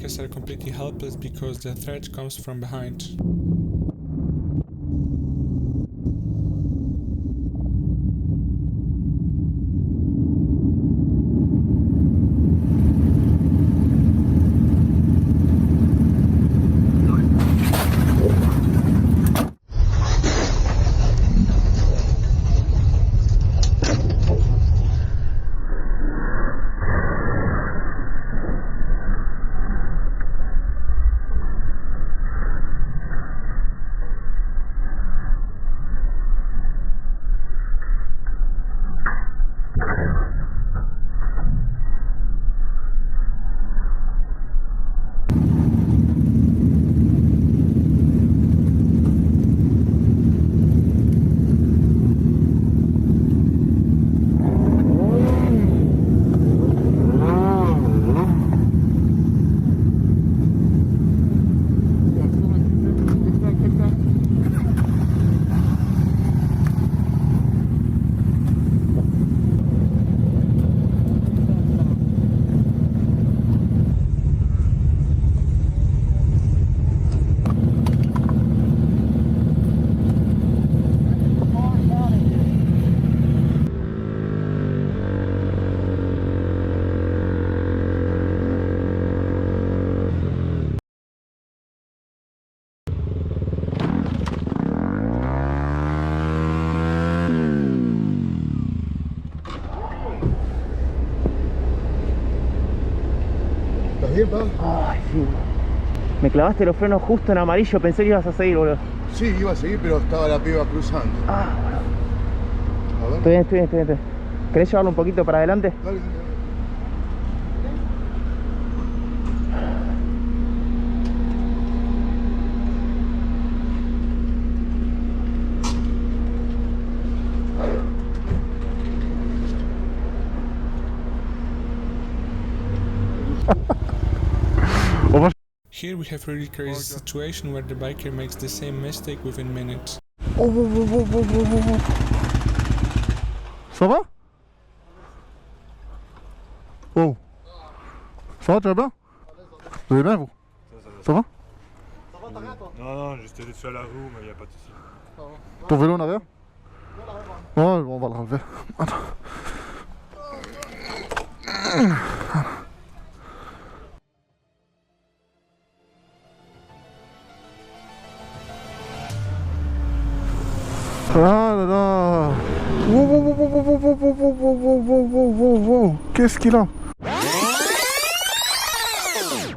bikers are completely helpless because the threat comes from behind. Bien, pa. Ay, sí. Me clavaste los frenos justo en amarillo, pensé que ibas a seguir, boludo. Sí, iba a seguir, pero estaba la piba cruzando. Ah, A ver. estoy bien. ¿Querés llevarlo un poquito para adelante? Dale, dale. Here we have a really crazy situation where the biker makes the same mistake within minutes. Oh. Ça va? Oh. Ça va, tu vas bien? Vous allez bien, vous? Ça va? Non, j'étais dessus à la roue, mais il n'y a pas de souci. Ton vélo en arrière? Ouais, on va le relever. Attends. Ah là là. Wow. Qu'est-ce qu'il a?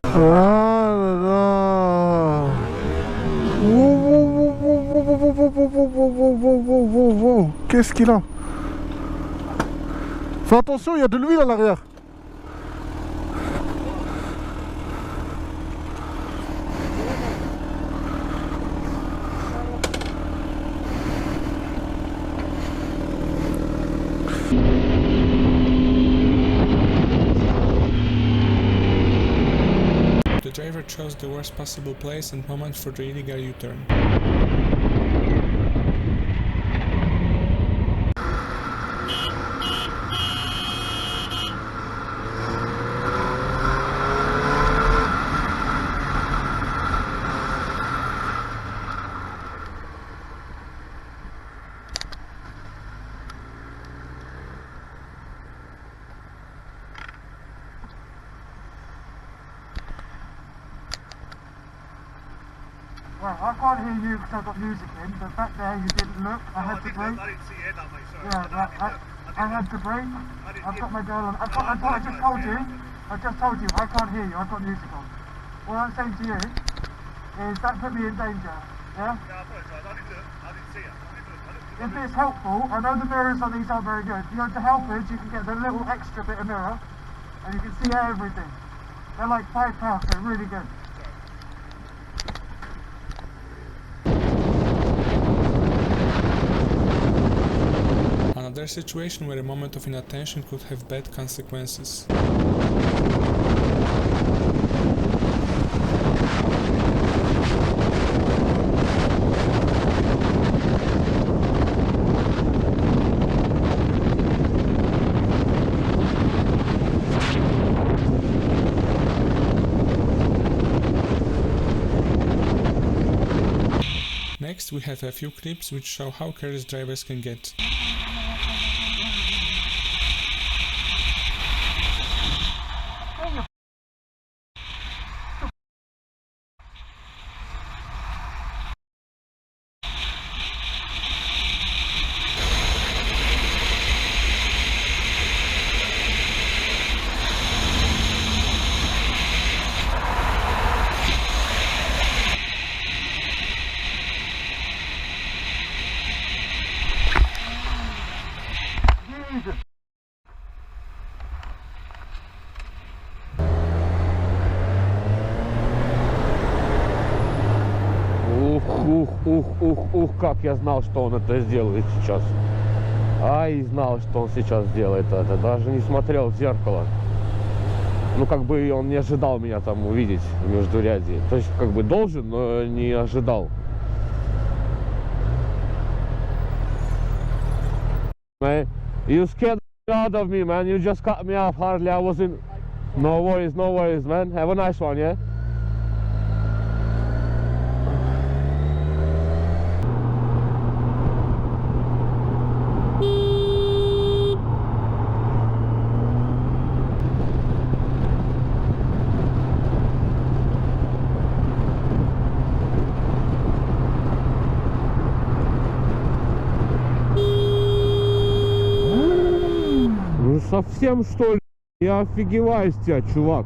Ah là là. Wow. Qu'est-ce qu'il a? Fais attention, il y a de l'huile à l'arrière. The driver chose the worst possible place and moment for the illegal U-turn. Well, I can't hear you because I've got music in, but back there you didn't look. I had to brake. I didn't see it, mate, sorry. Yeah, I had to brake. I've got my girl on. I just told you, I can't hear you. I've got music on. What I'm saying to you is that put me in danger. Yeah? Yeah, I apologise. I didn't see it. If it's helpful, I know the mirrors on these aren't very good. You know, to help us, you can get the little extra bit of mirror, and you can see everything. They're like £5, they're really good. Another situation where a moment of inattention could have bad consequences. Next we have a few clips which show how careless drivers can get. Ух, как я знал, что он это сделает сейчас. Ай, знал, что он сейчас сделает это. Даже не смотрел в зеркало. Ну, как бы он не ожидал меня там увидеть в междурядье. То есть, как бы должен, но не ожидал. Man, you scared the out of me, man. You just cut me off hardly. I wasn't... No worries, man. Have a nice one, yeah? Совсем что ли? Я офигеваю с тебя, чувак.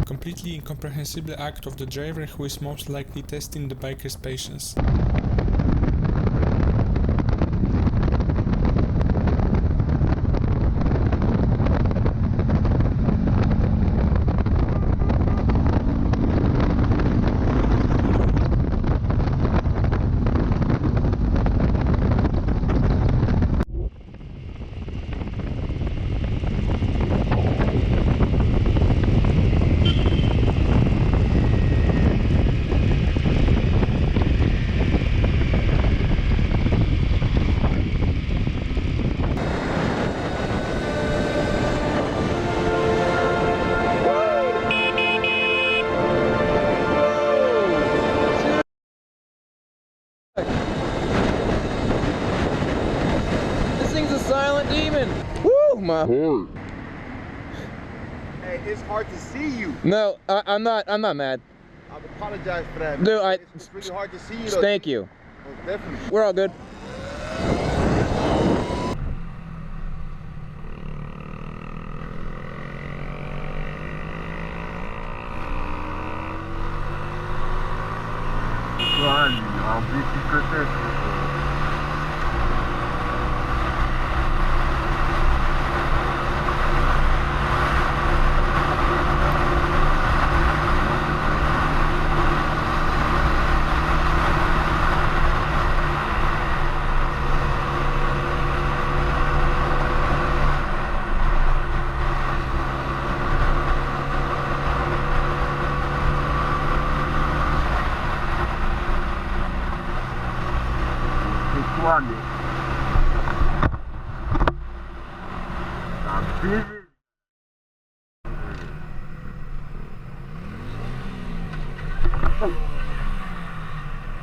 Completely incomprehensible act of the driver who is most likely testing the biker's patience. My heart. Hey, it's hard to see you. No, I'm not mad. I apologize for that. Dude, it's really hard to see you though. Thank you. Most definitely. We're all good. I'll be secret.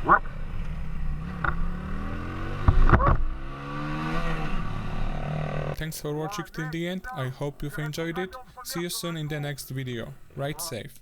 What? Thanks for watching till the end. I hope you've enjoyed it. See you soon in the next video. Ride safe.